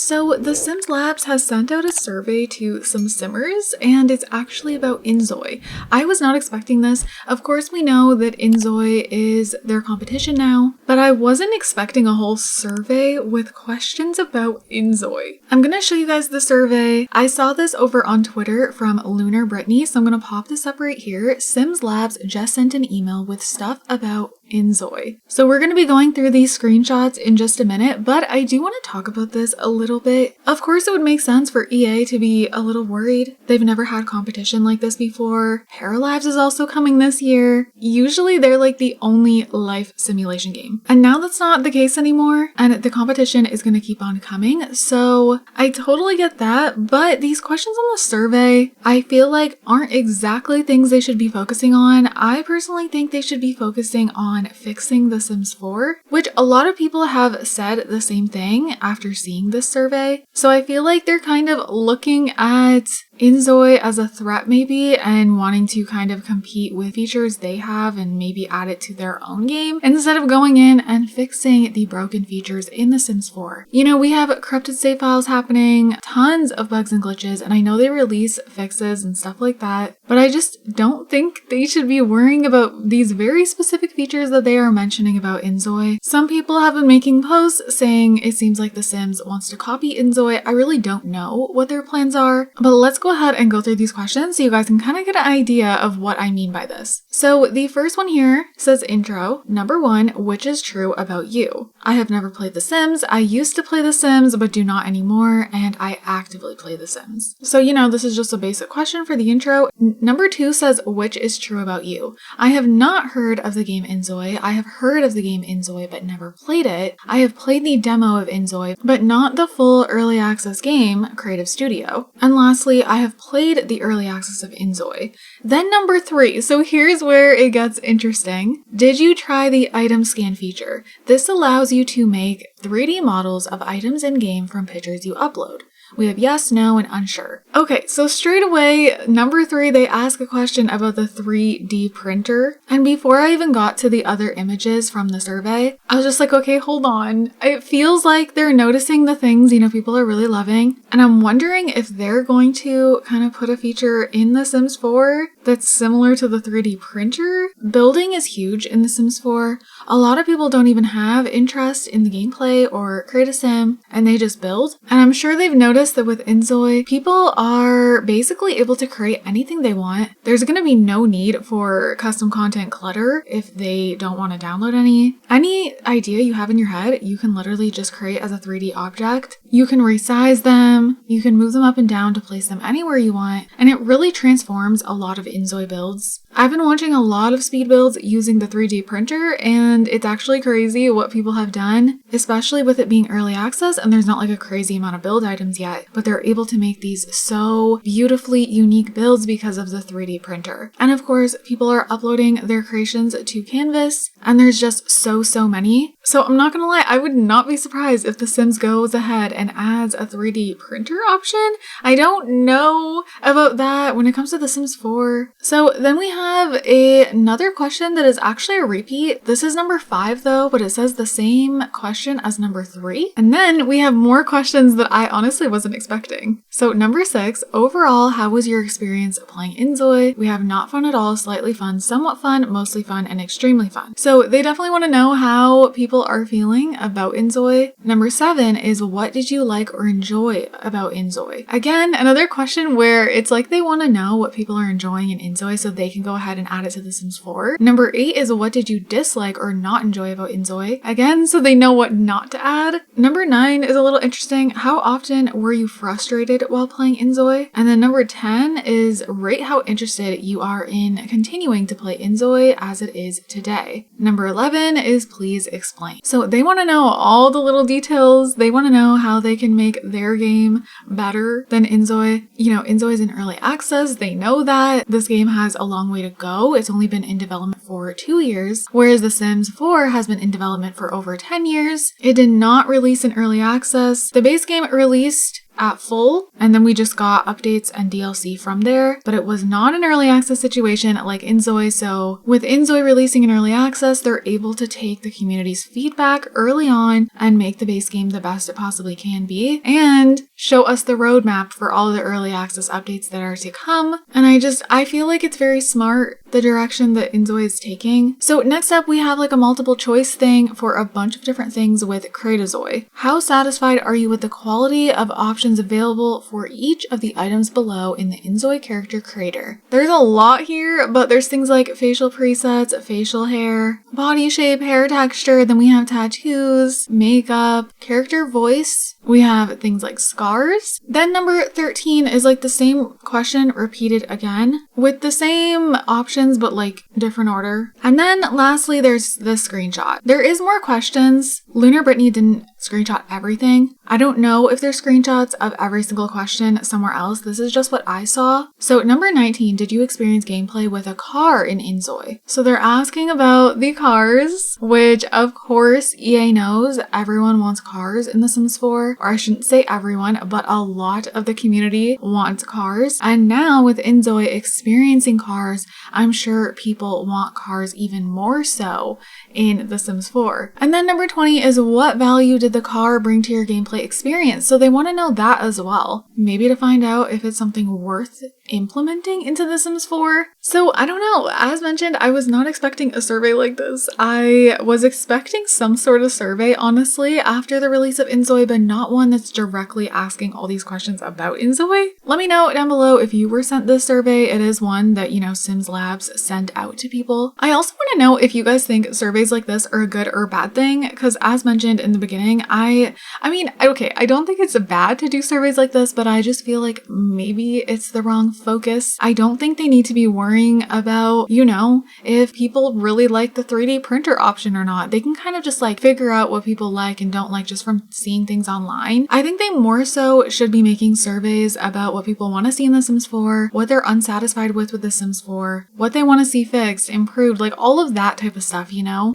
So The Sims Labs has sent out a survey to some Simmers, and it's actually about inZOI. I was not expecting this. Of course, we know that inZOI is their competition now, but I wasn't expecting a whole survey with questions about inZOI. I'm gonna show you guys the survey. I saw this over on Twitter from Lunar Brittany, so I'm gonna pop this up right here. Sims Labs just sent an email with stuff about inZOI. So we're going to be going through these screenshots in just a minute, but I do want to talk about this a little bit. Of course, it would make sense for EA to be a little worried. They've never had competition like this before. Paralabs is also coming this year. Usually they're like the only life simulation game. And now that's not the case anymore, and the competition is going to keep on coming. So I totally get that, but these questions on the survey, I feel like aren't exactly things they should be focusing on. I personally think they should be focusing on fixing The Sims 4, which a lot of people have said the same thing after seeing this survey. So I feel like they're kind of looking at inZOI as a threat maybe and wanting to kind of compete with features they have and maybe add it to their own game instead of going in and fixing the broken features in The Sims 4. You know, we have corrupted save files happening, tons of bugs and glitches, and I know they release fixes and stuff like that, but I just don't think they should be worrying about these very specific features that they are mentioning about inZOI. Some people have been making posts saying it seems like The Sims wants to copy inZOI. I really don't know what their plans are, but let's go ahead and go through these questions so you guys can kind of get an idea of what I mean by this. So the first one here says intro. Number 1, which is true about you? I have never played The Sims. I used to play The Sims, but do not anymore, and I actively play The Sims. So, you know, this is just a basic question for the intro. Number 2 says, which is true about you? I have not heard of the game inZOI. I have heard of the game inZOI, but never played it. I have played the demo of inZOI, but not the full early access game, Creative Studio. And lastly, I have played the early access of inZOI. Then number 3, so here's where it gets interesting. Did you try the item scan feature? This allows you to make 3D models of items in-game from pictures you upload. We have yes, no, and unsure. Okay, so straight away, number 3, they ask a question about the 3D printer. And before I even got to the other images from the survey, I was just like, okay, hold on. It feels like they're noticing the things, you know, people are really loving. And I'm wondering if they're going to kind of put a feature in The Sims 4 that's similar to the 3D printer. Building is huge in The Sims 4. A lot of people don't even have interest in the gameplay or create a sim, and they just build. And I'm sure they've noticed that with inZOI, people are basically able to create anything they want. There's going to be no need for custom content clutter if they don't want to download any. Any idea you have in your head, you can literally just create as a 3D object. You can resize them, you can move them up and down to place them anywhere you want, and it really transforms a lot of inZOI builds. I've been watching a lot of speed builds using the 3D printer, and it's actually crazy what people have done, especially with it being early access and there's not like a crazy amount of build items yet, but they're able to make these so beautifully unique builds because of the 3D printer. And of course, people are uploading their creations to Canvas, and there's just so many. So I'm not gonna lie, I would not be surprised if The Sims goes ahead and adds a 3D printer option. I don't know about that when it comes to The Sims 4. So then we have another question that is actually a repeat. This is number 5 though, but it says the same question as number 3. And then we have more questions that I honestly wasn't expecting. So number 6, overall, how was your experience playing inZOI? We have not fun at all, slightly fun, somewhat fun, mostly fun, and extremely fun. So they definitely want to know how people are feeling about inZOI. Number 7 is what did you like or enjoy about inZOI? Again, another question where it's like they want to know what people are enjoying in inZOI so they can go ahead and add it to The Sims 4. Number 8 is what did you dislike or not enjoy about inZOI? Again, so they know what not to add. Number 9 is a little interesting. How often were you frustrated while playing inZOI? And then number 10 is rate how interested you are in continuing to play inZOI as it is today. Number 11 is please explain. So they want to know all the little details. They want to know how they can make their game better than inZOI. You know, inZOI is in early access. They know that. This game has a long way to go. It's only been in development for 2 years, whereas The Sims 4 has been in development for over 10 years. It did not release in early access. The base game released at full, and then we just got updates and DLC from there, but it was not an early access situation like inZOI. So with inZOI releasing in early access, they're able to take the community's feedback early on and make the base game the best it possibly can be and show us the roadmap for all the early access updates that are to come. And I feel like it's very smart, the direction that inZOI is taking. So next up, we have like a multiple choice thing for a bunch of different things with inZOI. How satisfied are you with the quality of options available for each of the items below in the inZOI character creator? There's a lot here, but there's things like facial presets, facial hair, body shape, hair texture, then we have tattoos, makeup, character voice. We have things like scars. Then number 13 is like the same question repeated again with the same options, but like different order. And then lastly, there's this screenshot. There is more questions. Lunar Brittany didn't screenshot everything. I don't know if there's screenshots of every single question somewhere else. This is just what I saw. So number 19, did you experience gameplay with a car in inZOI? So they're asking about the cars, which of course EA knows everyone wants cars in The Sims 4. Or I shouldn't say everyone, but a lot of the community wants cars. And now with inZOI experiencing cars, I'm sure people want cars even more so in The Sims 4. And then number 20 is what value did the car bring to your gameplay experience? So they want to know that as well. Maybe to find out if it's something worth implementing into The Sims 4. So I don't know. As mentioned, I was not expecting a survey like this. I was expecting some sort of survey, honestly, after the release of inZOI, but not one that's directly asking all these questions about inZOI. Let me know down below if you were sent this survey. It is one that, Sims Labs sent out to people. I also want to know if you guys think surveys like this are a good or bad thing, because as mentioned in the beginning, I don't think it's bad to do surveys like this, but I just feel like maybe it's the wrong focus. I don't think they need to be worrying about, if people really like the 3D printer option or not. They can kind of just like figure out what people like and don't like just from seeing things online. I think they more so should be making surveys about what people want to see in The Sims 4, what they're unsatisfied with The Sims 4, what they want to see fixed, improved, like all of that type of stuff,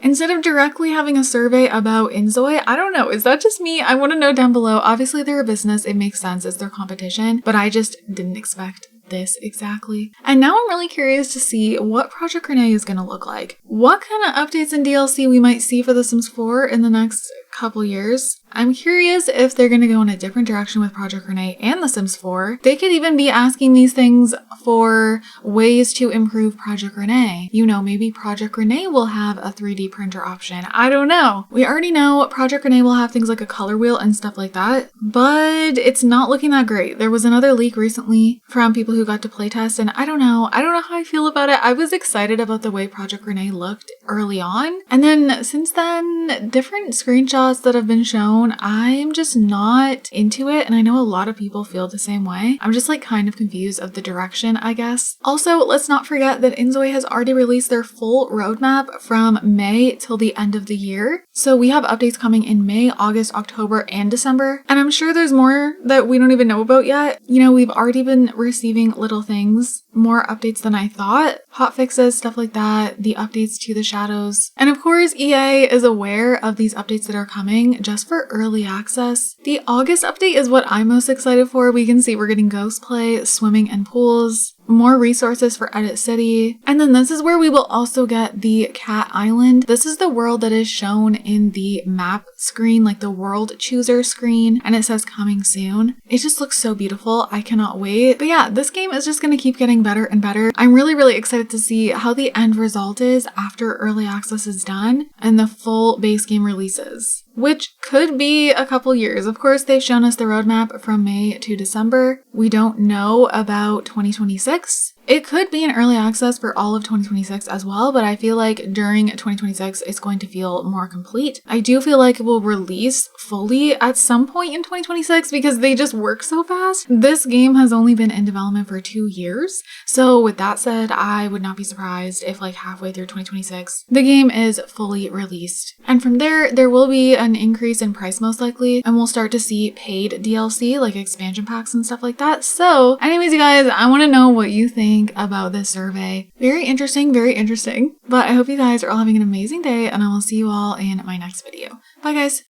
Instead of directly having a survey about inZOI, I don't know, is that just me? I want to know down below. Obviously they're a business, it makes sense, it's their competition, but I just didn't expect this exactly. And now I'm really curious to see what Project Renee is going to look like. What kind of updates and DLC we might see for The Sims 4 in the next couple years. I'm curious if they're going to go in a different direction with Project Renee and The Sims 4. They could even be asking these things for ways to improve Project Renee. Maybe Project Renee will have a 3D printer option. I don't know. We already know Project Renee will have things like a color wheel and stuff like that, but it's not looking that great. There was another leak recently from people who got to playtest, and I don't know how I feel about it. I was excited about the way Project Renee looked early on, and then since then, different screenshots that have been shown, I'm just not into it, and I know a lot of people feel the same way. I'm just like kind of confused of the direction, I guess. Also, let's not forget that inZOI has already released their full roadmap from May till the end of the year. So we have updates coming in May, August, October, and December. And I'm sure there's more that we don't even know about yet. We've already been receiving little things, more updates than I thought. Hot fixes, stuff like that, the updates to the shadows. And of course, EA is aware of these updates that are coming just for early access. The August update is what I'm most excited for. We can see we're getting ghost play, swimming, and pools. More resources for Edit City. And then this is where we will also get the Cat Island. This is the world that is shown in the map screen, like the world chooser screen, and it says coming soon. It just looks so beautiful. I cannot wait. But yeah, this game is just going to keep getting better and better. I'm really, really excited to see how the end result is after early access is done and the full base game releases, which could be a couple years. Of course, they've shown us the roadmap from May to December. We don't know about 2026. It could be an early access for all of 2026 as well, but I feel like during 2026, it's going to feel more complete. I do feel like it will release fully at some point in 2026 because they just work so fast. This game has only been in development for 2 years. So with that said, I would not be surprised if like halfway through 2026, the game is fully released. And from there will be an increase in price most likely, and we'll start to see paid DLC like expansion packs and stuff like that. So anyways, you guys, I want to know what you think about this survey. Very interesting, very interesting. But I hope you guys are all having an amazing day, and I will see you all in my next video. Bye guys!